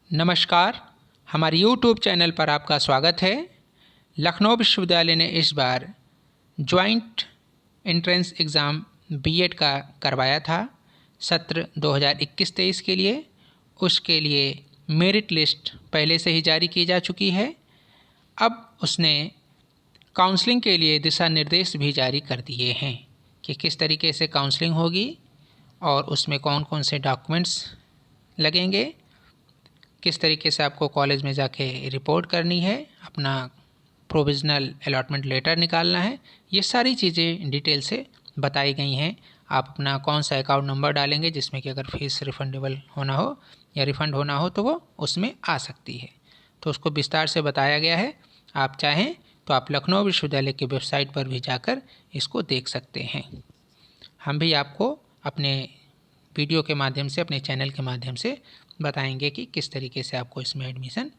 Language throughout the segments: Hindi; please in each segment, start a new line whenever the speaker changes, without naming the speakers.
नमस्कार, हमारे YouTube चैनल पर आपका स्वागत है। लखनऊ विश्वविद्यालय ने इस बार जॉइंट एंट्रेंस एग्ज़ाम बीएड का करवाया था सत्र 2021-23 के लिए। उसके लिए मेरिट लिस्ट पहले से ही जारी की जा चुकी है। अब उसने काउंसलिंग के लिए दिशा निर्देश भी जारी कर दिए हैं कि किस तरीके से काउंसलिंग होगी और उसमें कौन कौन से डॉक्यूमेंट्स लगेंगे, किस तरीके से आपको कॉलेज में जाके रिपोर्ट करनी है, अपना प्रोविज़नल अलॉटमेंट लेटर निकालना है। ये सारी चीज़ें डिटेल से बताई गई हैं। आप अपना कौन सा अकाउंट नंबर डालेंगे जिसमें कि अगर फीस रिफंडेबल होना हो या रिफ़ंड होना हो तो वो उसमें आ सकती है। तो उसको विस्तार से बताया गया है। आप चाहें तो आप लखनऊ विश्वविद्यालय की वेबसाइट पर भी जाकर इसको देख सकते हैं। हम भी आपको अपने वीडियो के माध्यम से, अपने चैनल के माध्यम से बताएंगे कि किस तरीके से आपको इसमें एडमिशन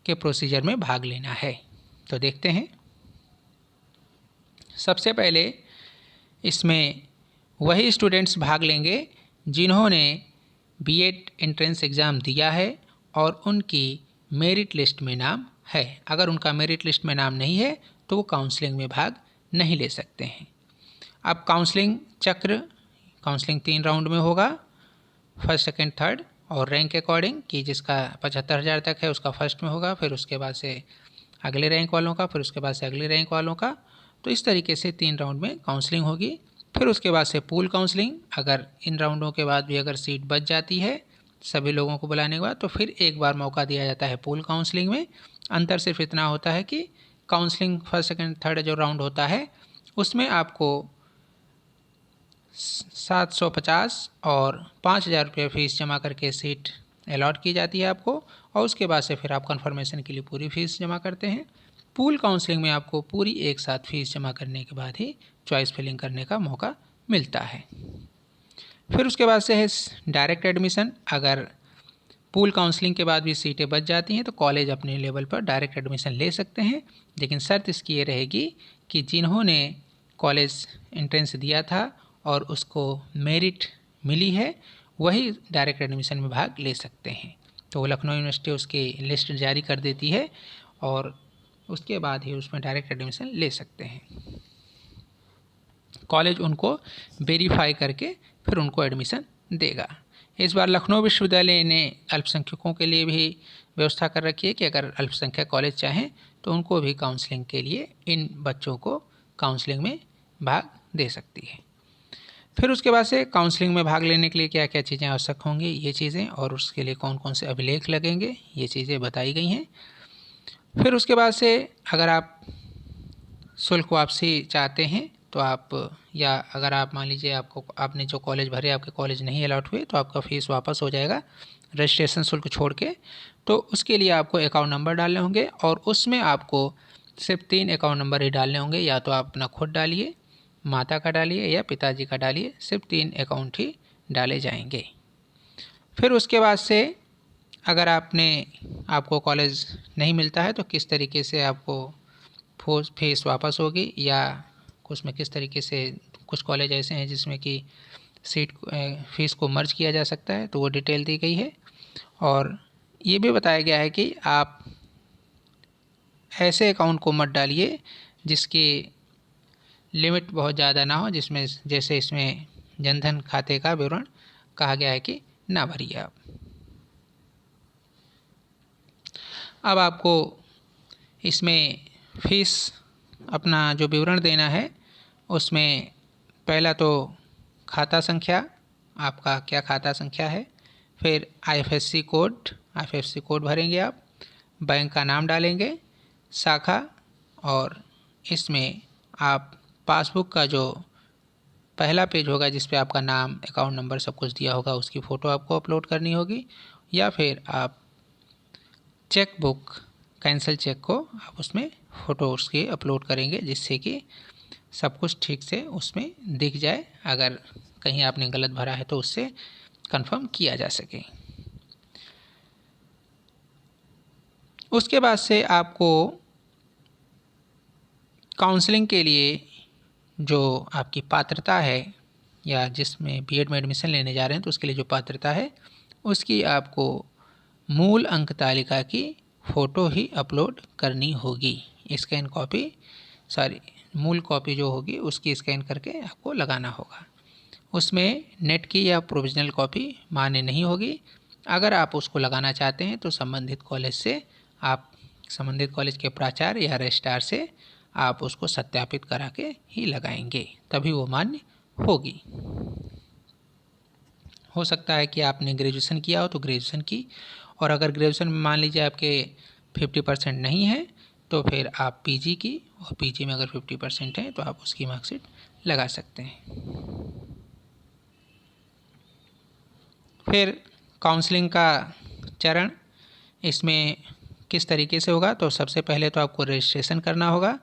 के प्रोसीजर में भाग लेना है। तो देखते हैं। सबसे पहले इसमें वही स्टूडेंट्स भाग लेंगे जिन्होंने बीएड एंट्रेंस एग्ज़ाम दिया है और उनकी मेरिट लिस्ट में नाम है। अगर उनका मेरिट लिस्ट में नाम नहीं है तो वो काउंसलिंग में भाग नहीं ले सकते हैं। अब काउंसलिंग 3 राउंड में होगा, फर्स्ट, सेकंड, थर्ड, और रैंक अकॉर्डिंग कि जिसका 75,000 तक है उसका फर्स्ट में होगा, फिर उसके बाद से अगले रैंक वालों का, फिर उसके बाद से अगले रैंक वालों का। तो इस तरीके से 3 राउंड में काउंसलिंग होगी। फिर उसके बाद से पूल काउंसलिंग। अगर इन राउंडों के बाद भी अगर सीट बच जाती है सभी लोगों को बुलाने के बाद तो फिर एक बार मौका दिया जाता है पूल काउंसलिंग में। अंतर सिर्फ इतना होता है कि काउंसलिंग फर्स्ट, सेकंड, थर्ड जो राउंड होता है उसमें आपको 750 और 5,000 रुपये फ़ीस जमा करके सीट अलॉट की जाती है आपको, और उसके बाद से फिर आप कन्फर्मेशन के लिए पूरी फ़ीस जमा करते हैं। पूल काउंसलिंग में आपको पूरी एक साथ फ़ीस जमा करने के बाद ही चॉइस फिलिंग करने का मौका मिलता है। फिर उसके बाद से है डायरेक्ट एडमिशन। अगर पूल काउंसलिंग के बाद भी सीटें बच जाती हैं तो कॉलेज अपने लेवल पर डायरेक्ट एडमिशन ले सकते हैं, लेकिन शर्त इसकी ये रहेगी कि जिन्होंने कॉलेज एंट्रेंस दिया था और उसको मेरिट मिली है वही डायरेक्ट एडमिशन में भाग ले सकते हैं। तो लखनऊ यूनिवर्सिटी उसकी लिस्ट जारी कर देती है और उसके बाद ही उसमें डायरेक्ट एडमिशन ले सकते हैं। कॉलेज उनको वेरीफाई करके फिर उनको एडमिशन देगा। इस बार लखनऊ विश्वविद्यालय ने अल्पसंख्यकों के लिए भी व्यवस्था कर रखी है कि अगर अल्पसंख्यक कॉलेज चाहें तो उनको भी काउंसलिंग के लिए इन बच्चों को काउंसलिंग में भाग दे सकती है। फिर उसके बाद से काउंसलिंग में भाग लेने के लिए क्या क्या चीज़ें आवश्यक होंगी, ये चीज़ें, और उसके लिए कौन कौन से अभिलेख लगेंगे, ये चीज़ें बताई गई हैं। फिर उसके बाद से अगर आप शुल्क वापसी चाहते हैं तो आप, या अगर आप मान लीजिए आपने जो कॉलेज भरे आपके कॉलेज नहीं अलॉट हुए तो आपका फ़ीस वापस हो जाएगा रजिस्ट्रेशन शुल्क छोड़ के। तो उसके लिए आपको अकाउंट नंबर डालने होंगे और उसमें आपको सिर्फ 3 अकाउंट नंबर ही डालने होंगे। या तो आप अपना खुद डालिए, माता का डालिए या पिताजी का डालिए, सिर्फ 3 अकाउंट ही डाले जाएंगे। फिर उसके बाद से अगर आपको कॉलेज नहीं मिलता है तो किस तरीके से आपको फीस वापस होगी, या उसमें किस तरीके से, कुछ कॉलेज ऐसे हैं जिसमें कि फ़ीस को मर्ज किया जा सकता है, तो वो डिटेल दी गई है। और ये भी बताया गया है कि आप ऐसे अकाउंट को मत डालिए जिसकी लिमिट बहुत ज़्यादा ना हो, जिसमें जैसे इसमें जनधन खाते का विवरण कहा गया है कि ना भरिए आप। अब आपको इसमें फ़ीस अपना जो विवरण देना है उसमें पहला तो खाता संख्या, आपका क्या खाता संख्या है, फिर आईएफएससी कोड भरेंगे आप, बैंक का नाम डालेंगे, शाखा, और इसमें आप पासबुक का जो पहला पेज होगा जिस पे आपका नाम, अकाउंट नंबर सब कुछ दिया होगा उसकी फ़ोटो आपको अपलोड करनी होगी, या फिर आप चेक बुक, कैंसिल चेक को आप उसमें फ़ोटो उसकी अपलोड करेंगे जिससे कि सब कुछ ठीक से उसमें दिख जाए। अगर कहीं आपने गलत भरा है तो उससे कंफर्म किया जा सके। उसके बाद से आपको काउंसलिंग के लिए जो आपकी पात्रता है, या जिसमें बीएड में एडमिशन लेने जा रहे हैं तो उसके लिए जो पात्रता है उसकी आपको मूल अंक तालिका की फ़ोटो ही अपलोड करनी होगी। स्कैन कॉपी मूल कॉपी जो होगी उसकी स्कैन करके आपको लगाना होगा। उसमें नेट की या प्रोविजनल कॉपी मान्य नहीं होगी। अगर आप उसको लगाना चाहते हैं तो संबंधित कॉलेज के प्राचार्य या रजिस्ट्रार से आप उसको सत्यापित करा के ही लगाएंगे, तभी वो मान्य होगी। हो सकता है कि आपने ग्रेजुएशन किया हो तो ग्रेजुएशन की, और अगर ग्रेजुएशन में मान लीजिए आपके 50% नहीं है तो फिर आप पीजी की, और पीजी में अगर 50% है तो आप उसकी मार्कशीट लगा सकते हैं। फिर काउंसलिंग का चरण इसमें किस तरीके से होगा, तो सबसे पहले तो आपको रजिस्ट्रेशन करना होगा।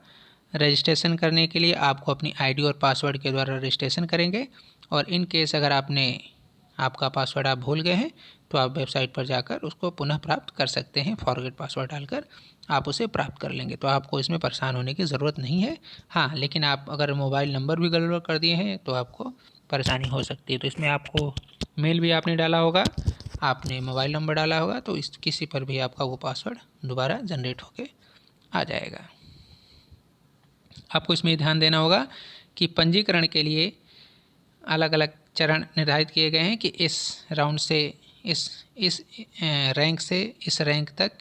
रजिस्ट्रेशन करने के लिए आपको अपनी आईडी और पासवर्ड के द्वारा रजिस्ट्रेशन करेंगे, और इन केस अगर आपका पासवर्ड आप भूल गए हैं तो आप वेबसाइट पर जाकर उसको पुनः प्राप्त कर सकते हैं। फॉरगेट पासवर्ड डालकर आप उसे प्राप्त कर लेंगे, तो आपको इसमें परेशान होने की ज़रूरत नहीं है। हाँ, लेकिन आप अगर मोबाइल नंबर भी गड़बड़ कर दिए हैं तो आपको परेशानी हो सकती है। तो इसमें आपको मेल भी आपने डाला होगा, आपने मोबाइल नंबर डाला होगा, तो किसी पर भी आपका वो पासवर्ड दोबारा जनरेट होके आ जाएगा। आपको इसमें ध्यान देना होगा कि पंजीकरण के लिए अलग अलग चरण निर्धारित किए गए हैं कि इस राउंड से इस रैंक से इस रैंक तक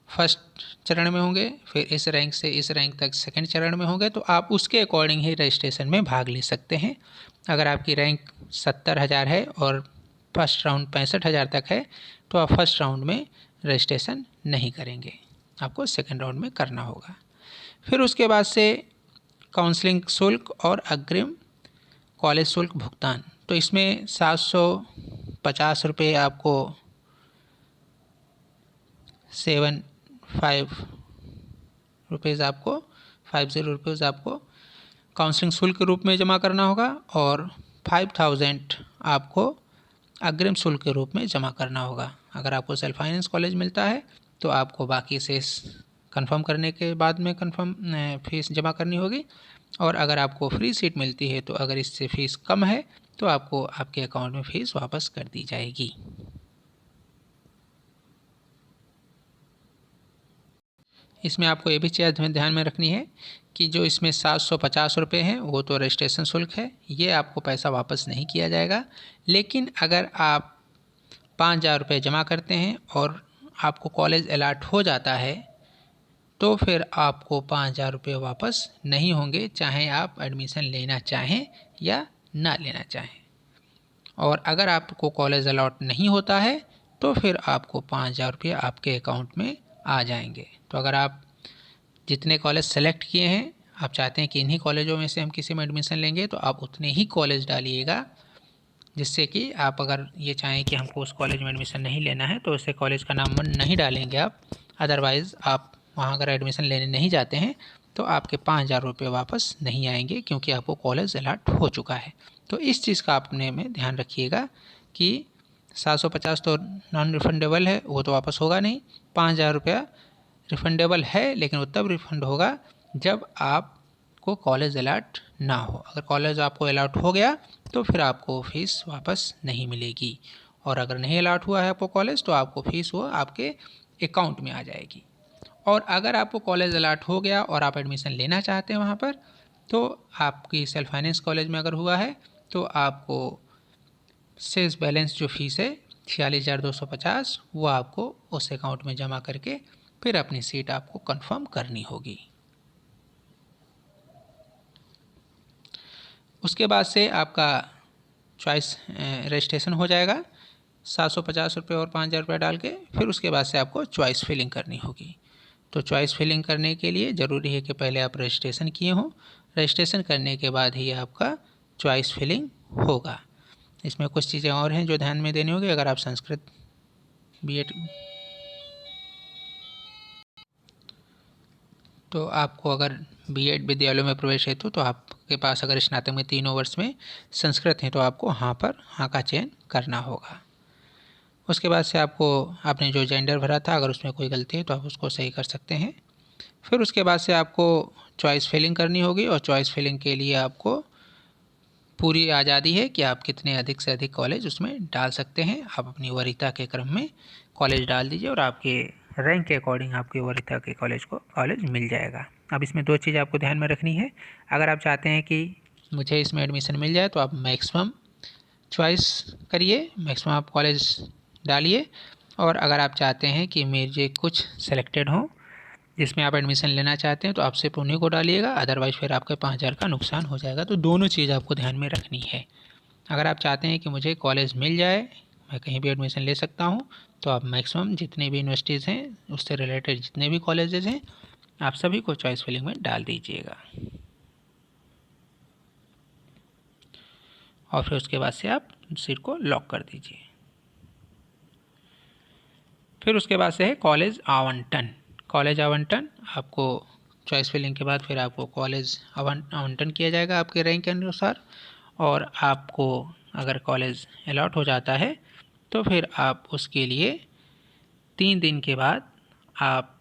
फर्स्ट चरण में होंगे, फिर इस रैंक से इस रैंक तक सेकंड चरण में होंगे, तो आप उसके अकॉर्डिंग ही रजिस्ट्रेशन में भाग ले सकते हैं। अगर आपकी रैंक 70,000 है और फर्स्ट राउंड 65,000 तक है तो आप फर्स्ट राउंड में रजिस्ट्रेशन नहीं करेंगे, आपको सेकंड राउंड में करना होगा। फिर उसके बाद से काउंसलिंग शुल्क और अग्रिम कॉलेज शुल्क भुगतान, तो इसमें 750 रुपये आपको 50 रुपीज़ आपको काउंसलिंग शुल्क के रूप में जमा करना होगा, और 5000 आपको अग्रिम शुल्क के रूप में जमा करना होगा। अगर आपको सेल्फ फाइनेंस कॉलेज मिलता है तो आपको बाकी से कंफर्म करने के बाद में फीस जमा करनी होगी, और अगर आपको फ्री सीट मिलती है तो अगर इससे फ़ीस कम है तो आपको आपके अकाउंट में फ़ीस वापस कर दी जाएगी। इसमें आपको ये भी चीज़ ध्यान में रखनी है कि जो इसमें 750 रुपये हैं वो तो रजिस्ट्रेशन शुल्क है, ये आपको पैसा वापस नहीं किया जाएगा। लेकिन अगर आप 5,000 रुपये जमा करते हैं और आपको कॉलेज अलॉट हो जाता है तो फिर आपको 5,000 रुपये वापस नहीं होंगे, चाहे आप एडमिशन लेना चाहें या ना लेना चाहें। और अगर आपको कॉलेज अलॉट नहीं होता है तो फिर आपको 5,000 रुपये आपके अकाउंट में आ जाएंगे। तो अगर आप जितने कॉलेज सेलेक्ट किए हैं, आप चाहते हैं कि इन्हीं कॉलेजों में से हम किसी में एडमिशन लेंगे, तो आप उतने ही कॉलेज डालिएगा, जिससे कि आप अगर ये चाहें कि हमको उस कॉलेज में एडमिशन नहीं लेना है तो उससे कॉलेज का नाम नहीं डालेंगे आप। अदरवाइज़ आप वहाँ अगर एडमिशन लेने नहीं जाते हैं तो आपके 5,000 रुपये वापस नहीं आएंगे, क्योंकि आपको कॉलेज अलॉट हो चुका है। तो इस चीज़ का आपने में ध्यान रखिएगा कि 750 तो नॉन रिफंडेबल है, वो तो वापस होगा नहीं। 5,000 रुपया रिफंडेबल है, लेकिन वो तब रिफंड होगा जब आपको कॉलेज अलॉट ना हो। अगर कॉलेज आपको अलॉट हो गया तो फिर आपको फ़ीस वापस नहीं मिलेगी, और अगर नहीं अलॉट हुआ है आपको कॉलेज तो आपको फ़ीस वो आपके अकाउंट में आ जाएगी। और अगर आपको कॉलेज अलॉट हो गया और आप एडमिशन लेना चाहते हैं वहाँ पर, तो आपकी सेल्फ फाइनेंस कॉलेज में अगर हुआ है तो आपको शेष बैलेंस जो फ़ीस है 46,250 वो आपको उस अकाउंट में जमा करके फिर अपनी सीट आपको कंफर्म करनी होगी। उसके बाद से आपका चॉइस रजिस्ट्रेशन हो जाएगा 750 रुपये और 5,000 रुपये डाल के। फिर उसके बाद से आपको चॉइस फिलिंग करनी होगी। तो चॉइस फिलिंग करने के लिए ज़रूरी है कि पहले आप रजिस्ट्रेशन किए हों, रजिस्ट्रेशन करने के बाद ही आपका चॉइस फिलिंग होगा। इसमें कुछ चीज़ें और हैं जो ध्यान में देनी होगी। अगर आप संस्कृत बीएड तो आपको अगर बीएड विद्यालयों में प्रवेश हेतु तो आपके पास अगर स्नातक में तीनों वर्ष में संस्कृत है तो आपको हाँ का चयन करना होगा। उसके बाद से आपने जो जेंडर भरा था अगर उसमें कोई गलती है तो आप उसको सही कर सकते हैं। फिर उसके बाद से आपको चॉइस फिलिंग करनी होगी, और चॉइस फिलिंग के लिए आपको पूरी आज़ादी है कि आप कितने अधिक से अधिक कॉलेज उसमें डाल सकते हैं। आप अपनी वरीयता के क्रम में कॉलेज डाल दीजिए और आपके रैंक के अकॉर्डिंग आपकी वरीयता के कॉलेज मिल जाएगा। अब इसमें दो चीज़ आपको ध्यान में रखनी है। अगर आप चाहते हैं कि मुझे इसमें एडमिशन मिल जाए तो आप मैक्सिमम चॉइस करिए, मैक्सिमम आप कॉलेज डालिए। और अगर आप चाहते हैं कि मुझे कुछ सेलेक्टेड हों जिसमें आप एडमिशन लेना चाहते हैं तो आप सिर्फ उन्हीं को डालिएगा, अदरवाइज़ फिर आपके 5,000 का नुकसान हो जाएगा। तो दोनों चीज़ आपको ध्यान में रखनी है। अगर आप चाहते हैं कि मुझे कॉलेज मिल जाए, मैं कहीं भी एडमिशन ले सकता हूँ, तो आप मैक्सिमम जितने भी यूनिवर्सिटीज़ हैं उससे रिलेटेड जितने भी कॉलेजेस हैं आप सभी को चॉइस फिलिंग में डाल दीजिएगा। और फिर उसके बाद से आप सीट को लॉक कर दीजिए। फिर उसके बाद से है कॉलेज आवंटन। कॉलेज आवंटन आपको चॉइस फिलिंग के बाद फिर आपको कॉलेज आवंटन किया जाएगा आपके रैंक के अनुसार। और आपको अगर कॉलेज अलॉट हो जाता है तो फिर आप उसके लिए 3 दिन के बाद आप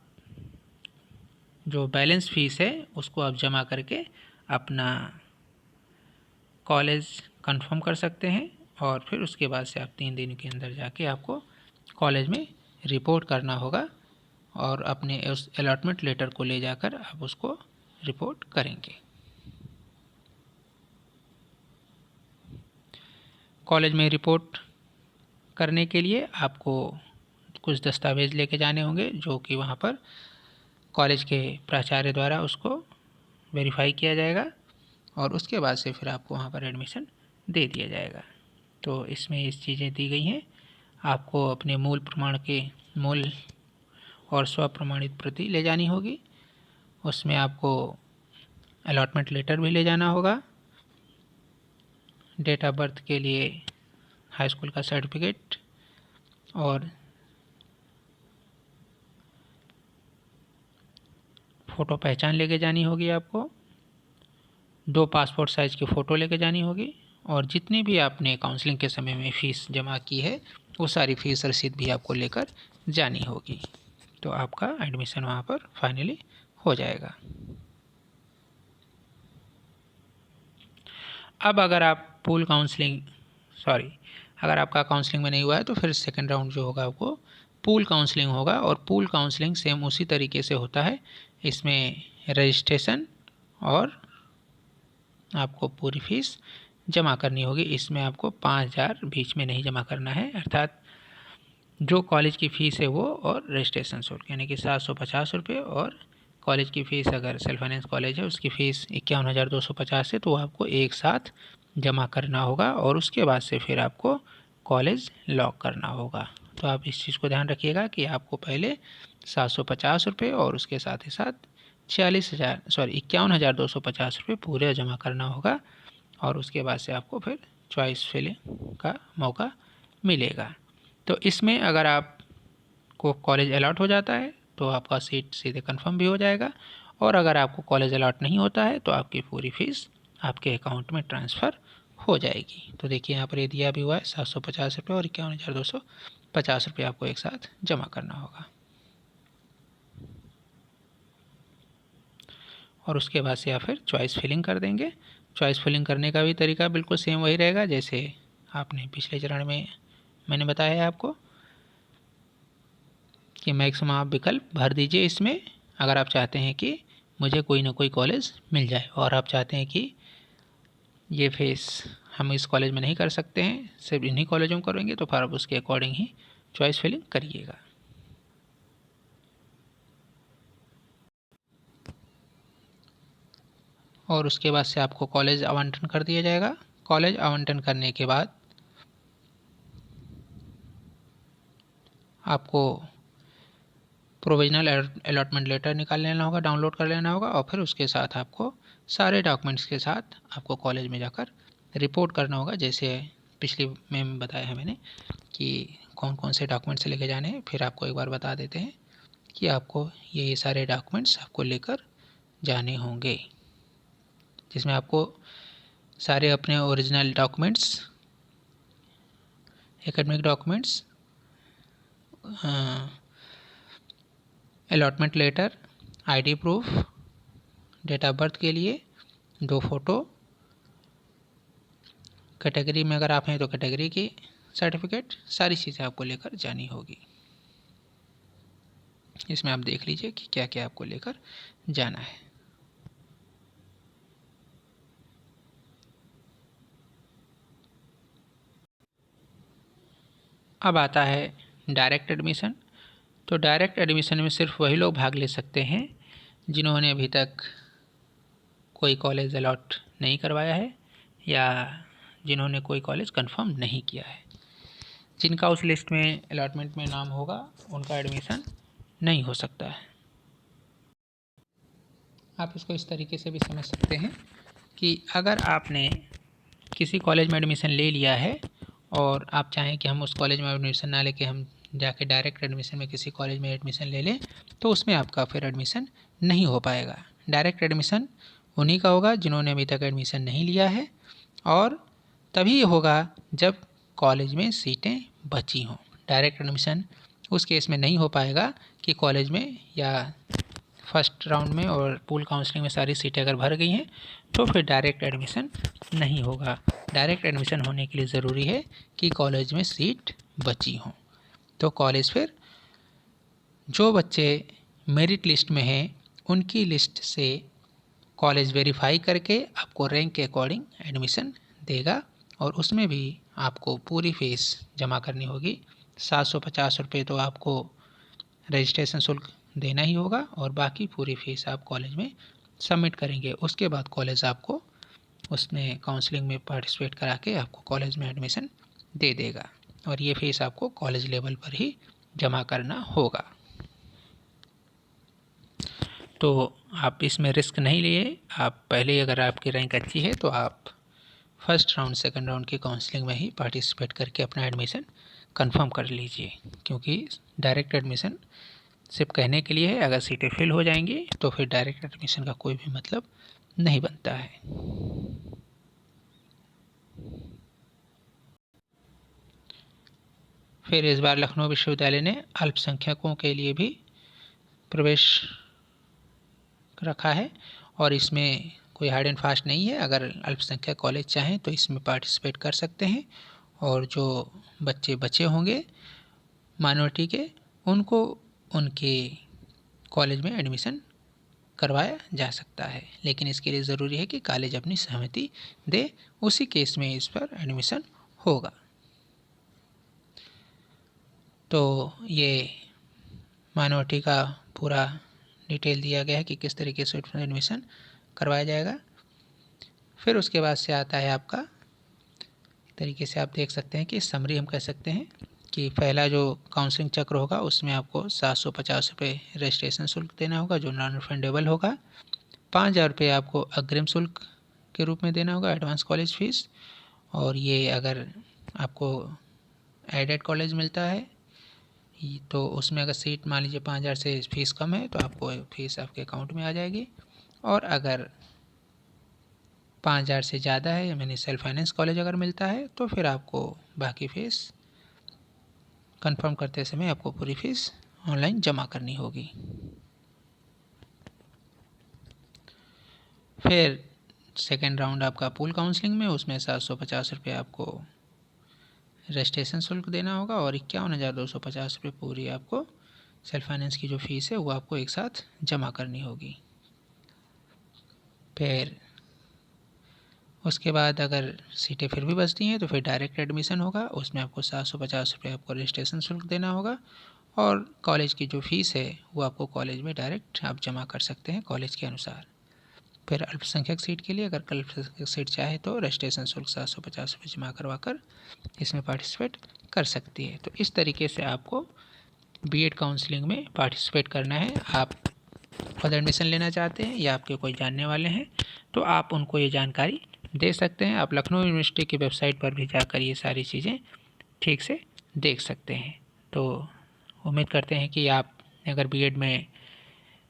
जो बैलेंस फ़ीस है उसको आप जमा करके अपना कॉलेज कंफर्म कर सकते हैं। और फिर उसके बाद से आप 3 दिन के अंदर जाके आपको कॉलेज में रिपोर्ट करना होगा और अपने उस अलॉटमेंट लेटर को ले जाकर आप उसको रिपोर्ट करेंगे। कॉलेज में रिपोर्ट करने के लिए आपको कुछ दस्तावेज़ लेके जाने होंगे जो कि वहाँ पर कॉलेज के प्राचार्य द्वारा उसको वेरीफाई किया जाएगा और उसके बाद से फिर आपको वहाँ पर एडमिशन दे दिया जाएगा। तो इसमें इस चीज़ें दी गई हैं। आपको अपने मूल और स्वप्रमाणित प्रति ले जानी होगी। उसमें आपको अलॉटमेंट लेटर भी ले जाना होगा, डेट ऑफ बर्थ के लिए हाई स्कूल का सर्टिफिकेट और फ़ोटो पहचान लेके जानी होगी। आपको 2 पासपोर्ट साइज़ की फ़ोटो लेके जानी होगी और जितनी भी आपने काउंसलिंग के समय में फ़ीस जमा की है वो सारी फ़ीस रसीद भी आपको लेकर जानी होगी। तो आपका एडमिशन वहाँ पर फाइनली हो जाएगा। अब अगर अगर आपका काउंसलिंग में नहीं हुआ है तो फिर सेकंड राउंड जो होगा आपको पूल काउंसलिंग होगा। और पूल काउंसलिंग सेम उसी तरीके से होता है। इसमें रजिस्ट्रेशन और आपको पूरी फ़ीस जमा करनी होगी। इसमें आपको 5,000 बीच में नहीं जमा करना है, अर्थात जो कॉलेज की फ़ीस है वो और रजिस्ट्रेशन शुल्क यानी कि 750 रुपये। और कॉलेज की फ़ीस अगर सेल्फ फाइनेंस कॉलेज है उसकी फ़ीस 51,250 है, तो आपको एक साथ जमा करना होगा और उसके बाद से फिर आपको कॉलेज लॉक करना होगा। तो आप इस चीज़ को ध्यान रखिएगा कि आपको पहले 750 रुपये और उसके साथ ही साथ 51,250 रुपये पूरे जमा करना होगा और उसके बाद से आपको फिर चॉइस फिलिंग का मौका मिलेगा। तो इसमें अगर आपको कॉलेज अलॉट हो जाता है तो आपका सीट सीधे कंफर्म भी हो जाएगा और अगर आपको कॉलेज अलॉट नहीं होता है तो आपकी पूरी फ़ीस आपके अकाउंट में ट्रांसफ़र हो जाएगी। तो देखिए यहाँ पर ये दिया भी हुआ है 750 रुपये और 51,250 रुपये आपको एक साथ जमा करना होगा। और उसके बाद से आप फिर चॉइस फिलिंग कर देंगे। चॉइस फिलिंग करने का भी तरीका बिल्कुल सेम वही रहेगा जैसे आपने पिछले चरण में मैंने बताया है आपको कि मैक्सिमम आप विकल्प भर दीजिए। इसमें अगर आप चाहते हैं कि मुझे कोई ना कोई कॉलेज मिल जाए और आप चाहते हैं कि ये फ़ीस हम इस कॉलेज में नहीं कर सकते हैं, सिर्फ इन्हीं कॉलेजों में करेंगे, तो फिर आप उसके अकॉर्डिंग ही चॉइस फिलिंग करिएगा। और उसके बाद से आपको कॉलेज आवंटन कर दिया जाएगा। कॉलेज आवंटन करने के बाद आपको प्रोविजनल अलॉटमेंट लेटर निकाल लेना होगा, डाउनलोड कर लेना होगा और फिर उसके साथ आपको सारे डॉक्यूमेंट्स के साथ आपको कॉलेज में जाकर रिपोर्ट करना होगा। जैसे पिछली में बताया है मैंने कि कौन कौन से डॉक्यूमेंट्स लेके जाने हैं, फिर आपको एक बार बता देते हैं कि आपको ये सारे डॉक्यूमेंट्स आपको लेकर जाने होंगे, जिसमें आपको सारे अपने original documents, academic documents, allotment letter, ID proof, date of birth के लिए 2 फ़ोटो कैटेगरी में अगर आप हैं तो कैटेगरी की सर्टिफिकेट, सारी चीज़ें आपको लेकर जानी होगी। इसमें आप देख लीजिए कि क्या क्या आपको लेकर जाना है। अब आता है डायरेक्ट एडमिशन। तो डायरेक्ट एडमिशन में सिर्फ वही लोग भाग ले सकते हैं जिन्होंने अभी तक कोई कॉलेज अलॉट नहीं करवाया है या जिन्होंने कोई कॉलेज कंफर्म नहीं किया है। जिनका उस लिस्ट में अलॉटमेंट में नाम होगा उनका एडमिशन नहीं हो सकता है। आप इसको इस तरीके से भी समझ सकते हैं कि अगर आपने किसी कॉलेज में एडमिशन ले लिया है और आप चाहें कि हम उस कॉलेज में एडमिशन ना लेके हम जाके डायरेक्ट एडमिशन में किसी कॉलेज में एडमिशन ले लें, तो उसमें आपका फिर एडमिशन नहीं हो पाएगा। डायरेक्ट एडमिशन उन्हीं का होगा जिन्होंने अभी तक एडमिशन नहीं लिया है, और तभी होगा जब कॉलेज में सीटें बची हों। डायरेक्ट एडमिशन उस केस में नहीं हो पाएगा कि कॉलेज में या फर्स्ट राउंड में और पूल काउंसलिंग में सारी सीटें अगर भर गई हैं तो फिर डायरेक्ट एडमिशन नहीं होगा। डायरेक्ट एडमिशन होने के लिए ज़रूरी है कि कॉलेज में सीट बची हों। तो कॉलेज फिर जो बच्चे मेरिट लिस्ट में हैं उनकी लिस्ट से कॉलेज वेरीफाई करके आपको रैंक के अकॉर्डिंग एडमिशन देगा, और उसमें भी आपको पूरी फीस जमा करनी होगी। 750 रुपये तो आपको रजिस्ट्रेशन शुल्क देना ही होगा, और बाकी पूरी फीस आप कॉलेज में सबमिट करेंगे। उसके बाद कॉलेज आपको उसमें काउंसलिंग में पार्टिसिपेट करा के आपको कॉलेज में एडमिशन दे देगा, और ये फीस आपको कॉलेज लेवल पर ही जमा करना होगा। तो आप इसमें रिस्क नहीं लिए। आप पहले अगर आपकी रैंक अच्छी है तो आप फर्स्ट राउंड सेकंड राउंड की काउंसलिंग में ही पार्टिसिपेट करके अपना एडमिशन कंफर्म कर लीजिए, क्योंकि डायरेक्ट एडमिशन सिर्फ कहने के लिए है। अगर सीटें फिल हो जाएंगी तो फिर डायरेक्ट एडमिशन का कोई भी मतलब नहीं बनता है। फिर इस बार लखनऊ विश्वविद्यालय ने अल्पसंख्यकों के लिए भी प्रवेश रखा है, और इसमें कोई हार्ड एंड फास्ट नहीं है। अगर अल्पसंख्यक कॉलेज चाहें तो इसमें पार्टिसिपेट कर सकते हैं, और जो बच्चे बचे होंगे माइनॉरिटी के उनको उनके कॉलेज में एडमिशन करवाया जा सकता है। लेकिन इसके लिए ज़रूरी है कि कॉलेज अपनी सहमति दे, उसी केस में इस पर एडमिशन होगा। तो ये माइनॉरिटी का पूरा डिटेल दिया गया है कि किस तरीके से एडमिशन करवाया जाएगा। फिर उसके बाद से आता है आपका, तरीके से आप देख सकते हैं कि समरी हम कह सकते हैं कि पहला जो काउंसलिंग चक्र होगा उसमें आपको 750 रुपये रजिस्ट्रेशन शुल्क देना होगा जो नॉन रिफंडेबल होगा। 5000 रुपये आपको अग्रिम शुल्क के रूप में देना होगा, एडवांस कॉलेज फीस। और ये अगर आपको एडेड कॉलेज मिलता है तो उसमें अगर सीट मान लीजिए 5000 से फीस कम है तो आपको फीस आपके अकाउंट में आ जाएगी, और अगर 5000 से ज़्यादा है यानी सेल्फ फाइनेंस कॉलेज अगर मिलता है तो फिर आपको बाकी फ़ीस कंफर्म करते समय आपको पूरी फीस ऑनलाइन जमा करनी होगी। फिर सेकेंड राउंड आपका पूल काउंसलिंग में, उसमें 750 रुपये आपको रजिस्ट्रेशन शुल्क देना होगा, और 51,250 रुपये पूरी आपको सेल्फ फाइनेंस की जो फ़ीस है वो आपको एक साथ जमा करनी होगी। फिर उसके बाद अगर सीटें फिर भी बचती हैं तो फिर डायरेक्ट एडमिशन होगा, उसमें आपको 750 रुपये आपको रजिस्ट्रेशन शुल्क देना होगा, और कॉलेज की जो फ़ीस है वो आपको कॉलेज में डायरेक्ट आप जमा कर सकते हैं कॉलेज के अनुसार। फिर अल्पसंख्यक सीट के लिए अगर अल्पसंख्यक सीट चाहे तो रजिस्ट्रेशन शुल्क 750 रुपये जमा करवा कर इसमें पार्टिसिपेट कर सकती है। तो इस तरीके से आपको बीएड काउंसलिंग में पार्टिसिपेट करना है। आप खुद एडमिशन लेना चाहते हैं या आपके कोई जानने वाले हैं तो आप उनको ये जानकारी दे सकते हैं। आप लखनऊ यूनिवर्सिटी की वेबसाइट पर भी जाकर ये सारी चीज़ें ठीक से देख सकते हैं। तो उम्मीद करते हैं कि आप अगर बीएड में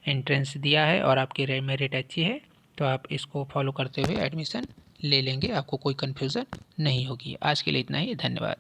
एंट्रेंस दिया है और आपकी मेरिट अच्छी है तो आप इसको फॉलो करते हुए एडमिशन ले लेंगे, आपको कोई कन्फ्यूज़न नहीं होगी। आज के लिए इतना ही, धन्यवाद।